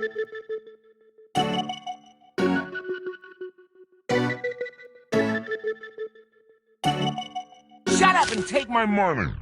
Shut up and take my money.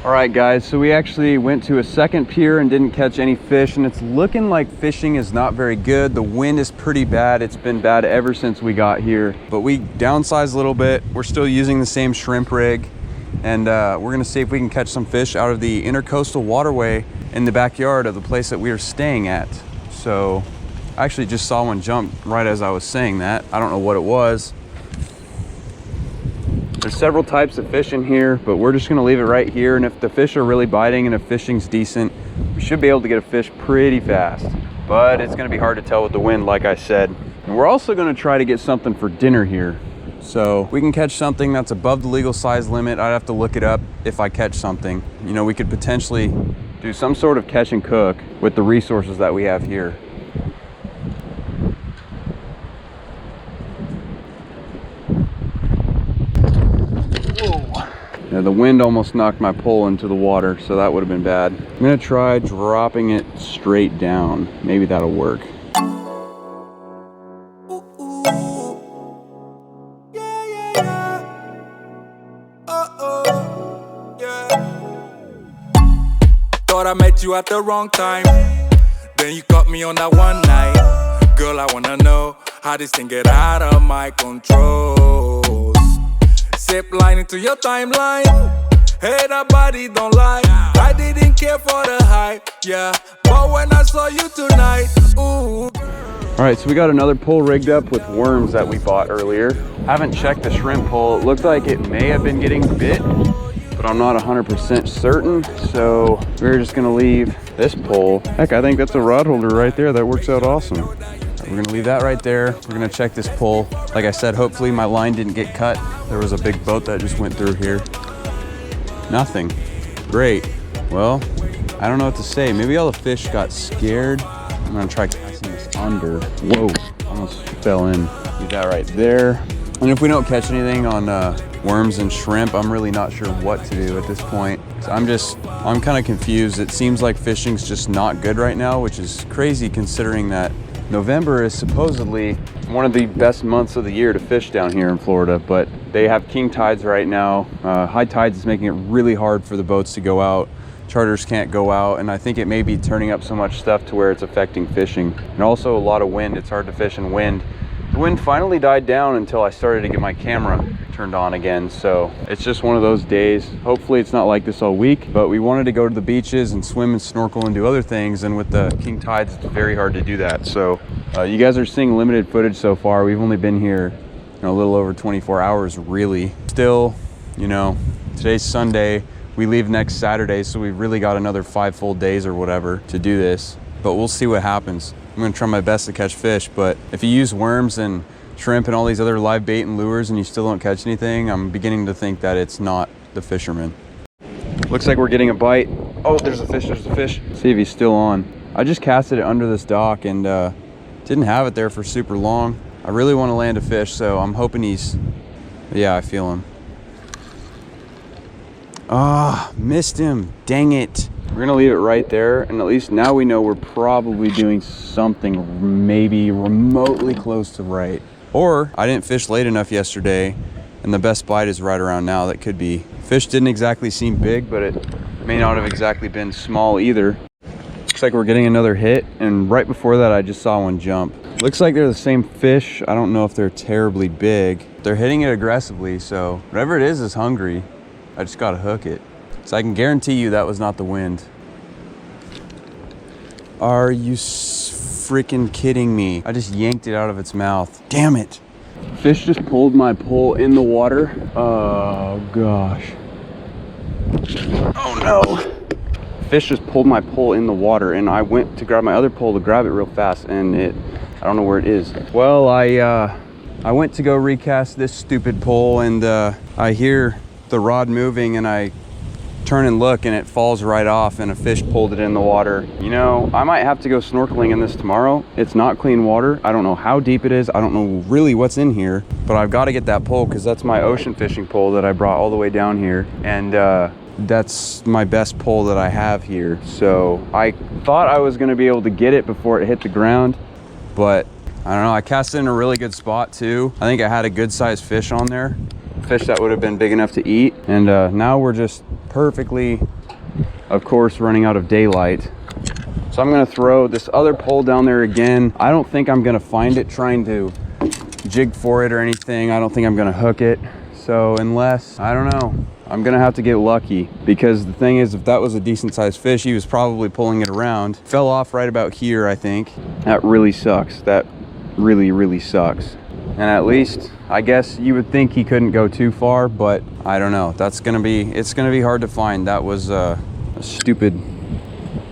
All right guys, so we actually went to a second pier and didn't catch any fish, and it's looking like fishing is not very good. The wind is pretty bad. It's been bad ever since we got here, but we downsized a little bit. We're still using the same shrimp rig, and we're gonna see if we can catch some fish out of the intercoastal waterway in the backyard of the place that we are staying at. So I actually just saw one jump right as I was saying that. I don't know what it was. There's several types of fish in here, but we're just gonna leave it right here. And if the fish are really biting and if fishing's decent, we should be able to get a fish pretty fast. But it's gonna be hard to tell with the wind, like I said. And we're also gonna try to get something for dinner here. So we can catch something that's above the legal size limit. I'd have to look it up if I catch something. You know, we could potentially do some sort of catch and cook with the resources that we have here. Yeah, the wind almost knocked my pole into the water, so that would have been bad. I'm gonna try dropping it straight down. Maybe that'll work. Thought I met you at the wrong time. Then you caught me on that one night. Girl, I wanna know how this thing get out of my control. Zip line into your timeline. Hey, that body don't lie. I didn't care for the hype, yeah. But when I saw you tonight, ooh. All right, so we got another pole rigged up with worms that we bought earlier. Haven't checked the shrimp pole. It looked like it may have been getting bit, but I'm not 100% certain. So we're just gonna leave this pole. Heck, I think that's a rod holder right there. That works out awesome. We're gonna leave that right there. We're gonna check this pole. Like I said, hopefully my line didn't get cut. There was a big boat that just went through here. Nothing. Great. Well, I don't know what to say. Maybe all the fish got scared. I'm gonna try casting this under. Whoa, almost fell in. Leave that right there. And if we don't catch anything on worms and shrimp, I'm really not sure what to do at this point. So I'm kind of confused. It seems like fishing's just not good right now, which is crazy considering that November is supposedly one of the best months of the year to fish down here in Florida, but they have king tides right now. High tides is making it really hard for the boats to go out. Charters can't go out, and I think it may be turning up so much stuff to where it's affecting fishing. And also a lot of wind. It's hard to fish in wind. The wind finally died down until I started to get my camera turned on again, so it's just one of those days. Hopefully it's not like this all week, but we wanted to go to the beaches and swim and snorkel and do other things, and with the king tides it's very hard to do that. So you guys are seeing limited footage so far. We've only been here a little over 24 hours really. Still, you know, today's Sunday, we leave next Saturday, so we've really got another 5 full days or whatever to do this, but we'll see what happens. I'm gonna try my best to catch fish, but if you use worms and shrimp and all these other live bait and lures and you still don't catch anything, I'm beginning to think that it's not the fisherman. Looks like we're getting a bite. Oh, there's a fish, there's a fish. See if he's still on. I just casted it under this dock and didn't have it there for super long. I really want to land a fish, so I'm hoping he's, yeah, I feel him. Ah, missed him, dang it. We're gonna leave it right there, and at least now we know we're probably doing something maybe remotely close to right. Or I didn't fish late enough yesterday, and the best bite is right around now. That could be. Fish didn't exactly seem big, but it may not have exactly been small either. Looks like we're getting another hit, and right before that I just saw one jump. Looks like they're the same fish. I don't know if they're terribly big. They're hitting it aggressively, so whatever it is hungry. I just gotta hook it. So I can guarantee you that was not the wind. Are you freaking kidding me? I just yanked it out of its mouth. Damn it. Fish just pulled my pole in the water. Oh gosh. Oh no. Fish just pulled my pole in the water, and I went to grab my other pole to grab it real fast, and I don't know where it is. Well, I went to go recast this stupid pole, and I hear the rod moving, and I turn and look, and it falls right off, and a fish pulled it in the water. You know, I might have to go snorkeling in this tomorrow. It's not clean water. I don't know how deep it is. I don't know really what's in here, but I've got to get that pole because that's my ocean fishing pole that I brought all the way down here, and that's my best pole that I have here. So I thought I was going to be able to get it before it hit the ground, but I don't know. I cast it in a really good spot too. I think I had a good sized fish on there, fish that would have been big enough to eat. And now we're just perfectly, of course, running out of daylight. So I'm gonna throw this other pole down there again. I don't think I'm gonna find it trying to jig for it or anything. I don't think I'm gonna hook it. So unless, I don't know, I'm gonna have to get lucky, because the thing is, if that was a decent sized fish, he was probably pulling it around. Fell off right about here, I think. That really sucks. That really, really sucks. And at least, I guess you would think he couldn't go too far, but I don't know. It's gonna be hard to find. That was a stupid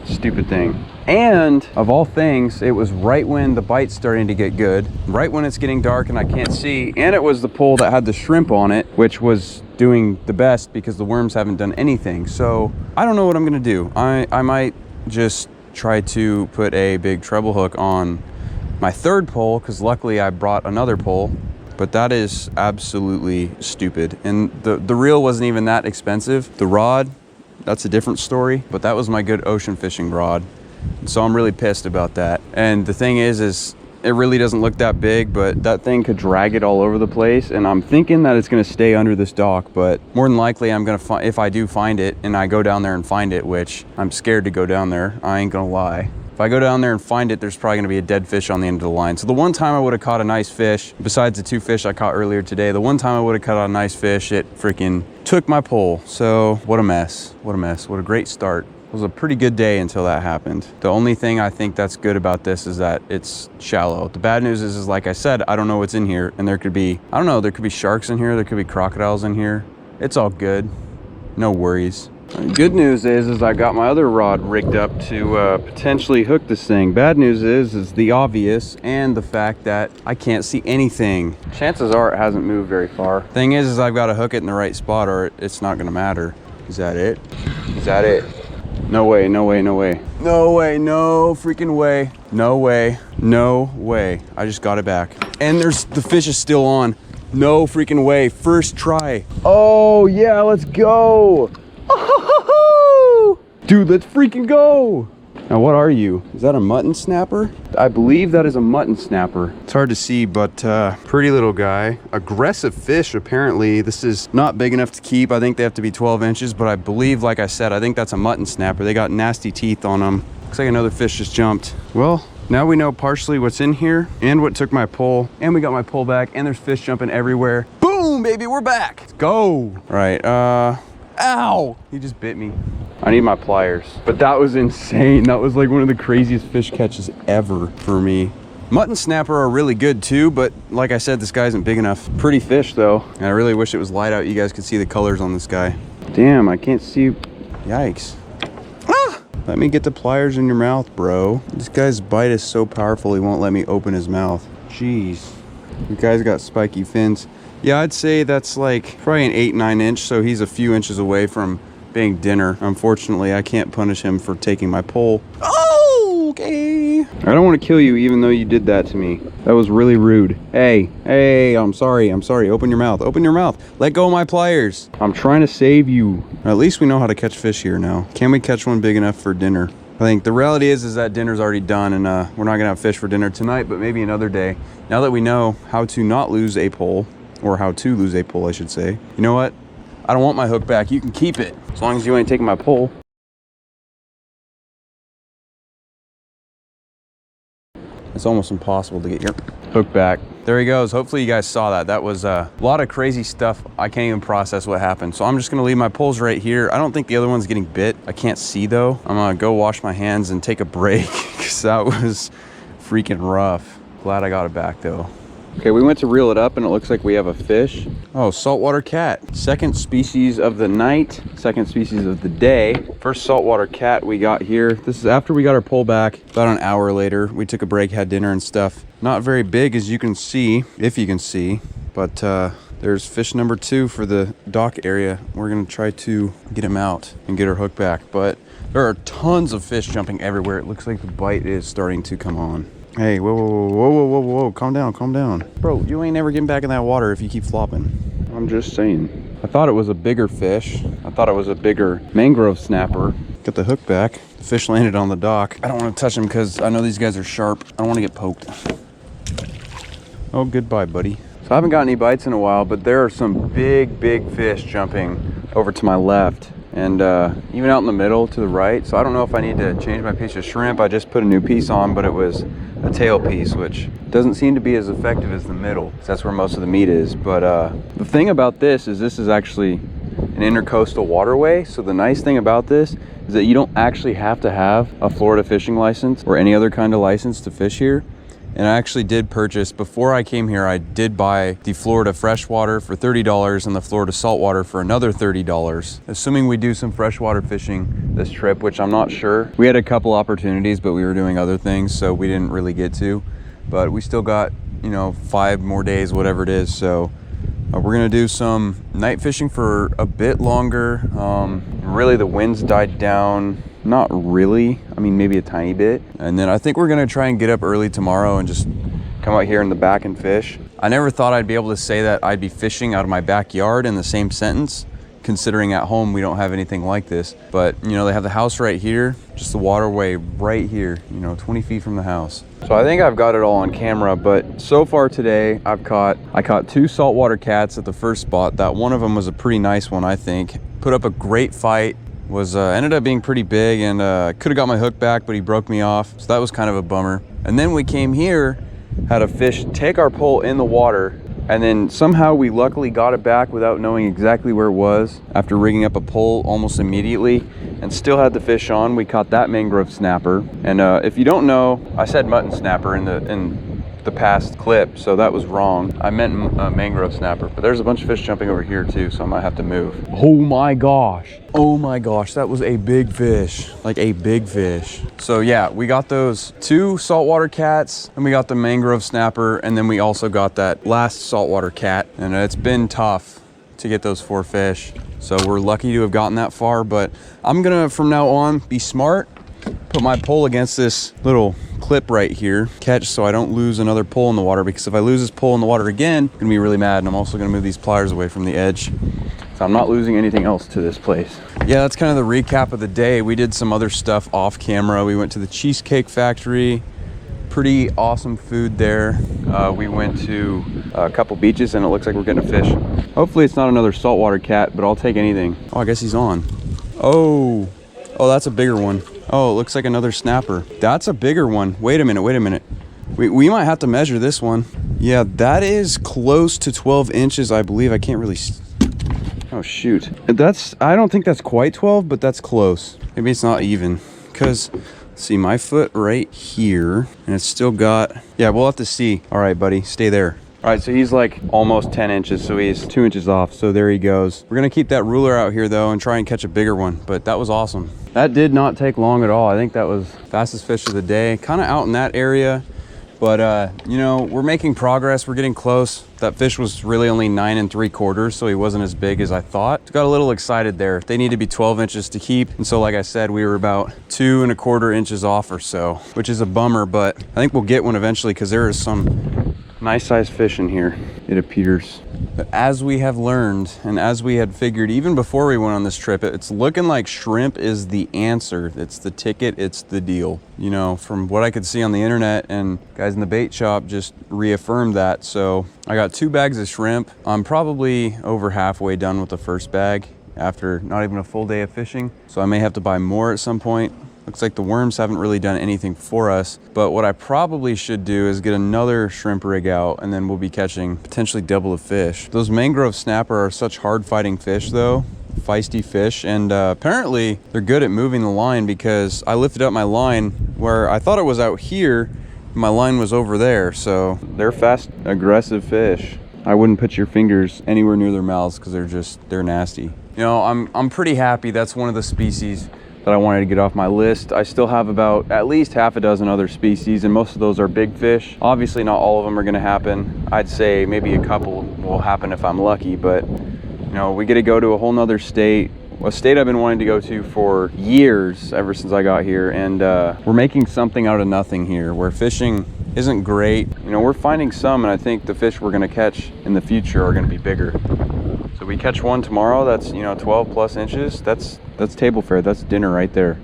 thing. And of all things, it was right when the bite's starting to get good, right when it's getting dark and I can't see, and it was the pole that had the shrimp on it, which was doing the best because the worms haven't done anything. So I don't know what I'm gonna do. I might just try to put a big treble hook on my third pole, because luckily I brought another pole, but that is absolutely stupid. And the reel wasn't even that expensive. The rod, that's a different story, but that was my good ocean fishing rod. So I'm really pissed about that. And the thing is it really doesn't look that big, but that thing could drag it all over the place. And I'm thinking that it's gonna stay under this dock, but more than likely I'm gonna find, if I do find it and I go down there and find it, which I'm scared to go down there, I ain't gonna lie. If I go down there and find it, there's probably gonna be a dead fish on the end of the line. So the one time I would have caught a nice fish, besides the two fish I caught earlier today, the one time I would have caught a nice fish, it freaking took my pole. So what a mess, what a mess, what a great start. It was a pretty good day until that happened. The only thing I think that's good about this is that it's shallow. The bad news is like I said, I don't know what's in here, and there could be, I don't know, there could be sharks in here, there could be crocodiles in here. It's all good, no worries. Good news is I got my other rod rigged up to potentially hook this thing. Bad news is the obvious, and the fact that I can't see anything. Chances are it hasn't moved very far. Thing is I've got to hook it in the right spot or it's not gonna matter. Is that it? Is that it? No way, no way, no way. No way, no freaking way. No way, no way. I just got it back. And the fish is still on. No freaking way, first try. Oh yeah, let's go. Dude, let's freaking go. Now what are you? Is that a mutton snapper? I believe that is a mutton snapper. It's hard to see, but pretty little guy. Aggressive fish, apparently. This is not big enough to keep. I think they have to be 12 inches, but I believe, like I said, I think that's a mutton snapper. They got nasty teeth on them. Looks like another fish just jumped. Well, now we know partially what's in here and what took my pole, and we got my pole back, and there's fish jumping everywhere. Boom, baby, we're back. Let's go. All right, ow, he just bit me. I need my pliers. But that was insane. That was like one of the craziest fish catches ever for me. Mutton snapper are really good too, but like I said, this guy isn't big enough. Pretty fish though. And I really wish it was light out. You guys could see the colors on this guy. Damn, I can't see. Yikes. Ah! Let me get the pliers in your mouth, bro. This guy's bite is so powerful, he won't let me open his mouth. Jeez. You guys got spiky fins. Yeah, I'd say that's like probably an 8-9 inch, so he's a few inches away from being dinner. Unfortunately, I can't punish him for taking my pole. Oh, Okay. I don't want to kill you even though you did that to me. That was really rude. Hey, I'm sorry. Open your mouth. Open your mouth. Let go of my pliers. I'm trying to save you. At least we know how to catch fish here now. Can we catch one big enough for dinner? I think the reality is that dinner's already done, and we're not gonna have fish for dinner tonight, but maybe another day. Now that we know how to not lose a pole, or how to lose a pole, I should say. You know what? I don't want my hook back. You can keep it as long as you ain't taking my pole. It's almost impossible to get your hook back. There he goes. Hopefully you guys saw that. That was a lot of crazy stuff. I can't even process what happened. So I'm just gonna leave my poles right here. I don't think the other one's getting bit. I can't see though. I'm gonna go wash my hands and take a break because that was freaking rough. Glad I got it back though. Okay, we went to reel it up and it looks like we have a fish. Oh, saltwater cat. Second species of the night, second species of the day. First saltwater cat we got here. This is after we got our pole back. About an hour later, we took a break, had dinner and stuff. Not very big as you can see, if you can see, but there's fish number 2 for the dock area. We're gonna try to get him out and get our hook back, but there are tons of fish jumping everywhere. It looks like the bite is starting to come on. Hey, whoa, calm down. Bro, you ain't never getting back in that water if you keep flopping. I'm just saying. I thought it was a bigger fish. I thought it was a bigger mangrove snapper. Got the hook back. The fish landed on the dock. I don't want to touch them because I know these guys are sharp. I don't want to get poked. Oh, goodbye, buddy. So I haven't got any bites in a while, but there are some big fish jumping over to my left. And even out in the middle to the right. So I don't know if I need to change my piece of shrimp. I just put a new piece on, but it was a tail piece, which doesn't seem to be as effective as the middle. That's where most of the meat is. But the thing about this is actually an intercoastal waterway. So the nice thing about this is that you don't actually have to have a Florida fishing license or any other kind of license to fish here. And I actually did purchase, before I came here, I did buy the Florida freshwater for $30 and the Florida saltwater for another $30. Assuming we do some freshwater fishing this trip, which I'm not sure. We had a couple opportunities, but we were doing other things, so we didn't really get to. But we still got, 5 more days, whatever it is. So we're gonna do some night fishing for a bit longer. Really, the winds died down. Not really. I mean, maybe a tiny bit. And then I think we're gonna try and get up early tomorrow and just come out here in the back and fish. I never thought I'd be able to say that I'd be fishing out of my backyard in the same sentence, considering at home we don't have anything like this. But, they have the house right here, just the waterway right here, 20 feet from the house. So I think I've got it all on camera, but so far today, I caught 2 saltwater cats at the first spot. That one of them was a pretty nice one, I think. Put up a great fight. Ended up being pretty big, and could have got my hook back, but he broke me off, so that was kind of a bummer. And then we came here, had a fish take our pole in the water, and then somehow we luckily got it back without knowing exactly where it was after rigging up a pole almost immediately, and still had the fish on. We caught that mangrove snapper, and if you don't know, I said mutton snapper in the past clip, so that was wrong. I meant mangrove snapper, but there's a bunch of fish jumping over here too, so I might have to move. Oh my gosh, that was a big fish, like a big fish. So yeah, we got those 2 saltwater cats, and we got the mangrove snapper, and then we also got that last saltwater cat, and it's been tough to get those 4 fish. So we're lucky to have gotten that far, but I'm gonna, from now on, be smart, put my pole against this little clip right here, catch so I don't lose another pole in the water, because if I lose this pole in the water again, I'm gonna be really mad. And I'm also gonna move these pliers away from the edge, so I'm not losing anything else to this place. Yeah, that's kind of the recap of the day. We did some other stuff off camera. We went to the Cheesecake Factory, pretty awesome food there. We went to a couple beaches, and it looks like we're getting a fish. Hopefully it's not another saltwater cat, but I'll take anything. Oh, I guess he's on. Oh, that's a bigger one. Oh, it looks like another snapper. That's a bigger one. Wait a minute. We might have to measure this one. Yeah, that is close to 12 inches, I believe. I can't really... Oh, shoot. I don't think that's quite 12, but that's close. Maybe it's not even. Because, see, my foot right here, and it's still got... Yeah, we'll have to see. All right, buddy, stay there. All right, so he's like almost 10 inches, so he's 2 inches off. So there he goes. We're gonna keep that ruler out here though and try and catch a bigger one, but that was awesome. That did not take long at all. I think that was fastest fish of the day. Kind of out in that area. But you know, we're making progress. We're getting close. That fish was really only 9 3/4, so he wasn't as big as I thought. Got a little excited there. They need to be 12 inches to keep. And so like I said, we were about 2 1/4 inches off or so, which is a bummer, but I think we'll get one eventually because there is some nice sized fish in here, it appears. But as we have learned, and as we had figured even before we went on this trip, it's looking like shrimp is the answer. It's the ticket, it's the deal. You know, from what I could see on the internet, and guys in the bait shop just reaffirmed that. So I got 2 bags of shrimp. I'm probably over halfway done with the first bag after not even a full day of fishing. So I may have to buy more at some point. Looks like the worms haven't really done anything for us, but what I probably should do is get another shrimp rig out, and then we'll be catching potentially double the fish. Those mangrove snapper are such hard fighting fish though, feisty fish, and apparently they're good at moving the line, because I lifted up my line where I thought it was out here, my line was over there. So they're fast, aggressive fish. I wouldn't put your fingers anywhere near their mouths because they're nasty. You know, I'm pretty happy. That's one of the species that I wanted to get off my list. I still have about at least half a dozen other species, and most of those are big fish. Obviously not all of them are gonna happen. I'd say maybe a couple will happen if I'm lucky, but you know, we get to go to a whole nother state, a state I've been wanting to go to for years, ever since I got here, and we're making something out of nothing here, where fishing isn't great. You know, we're finding some, and I think the fish we're gonna catch in the future are gonna be bigger. So we catch one tomorrow that's, you know, 12 plus inches. That's table fare, that's dinner right there.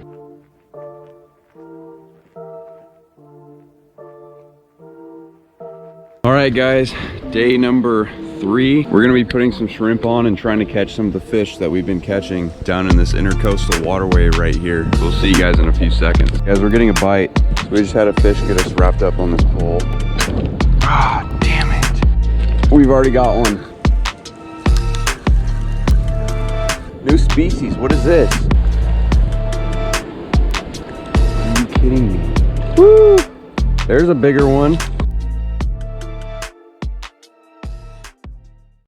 All right guys, day number 3. We're gonna be putting some shrimp on and trying to catch some of the fish that we've been catching down in this intercoastal waterway right here. We'll see you guys in a few seconds. Guys, we're getting a bite. So we just had a fish get us wrapped up on this pole. Ah, damn it. We've already got one. New species, what is this? Are you kidding me? Woo! There's a bigger one.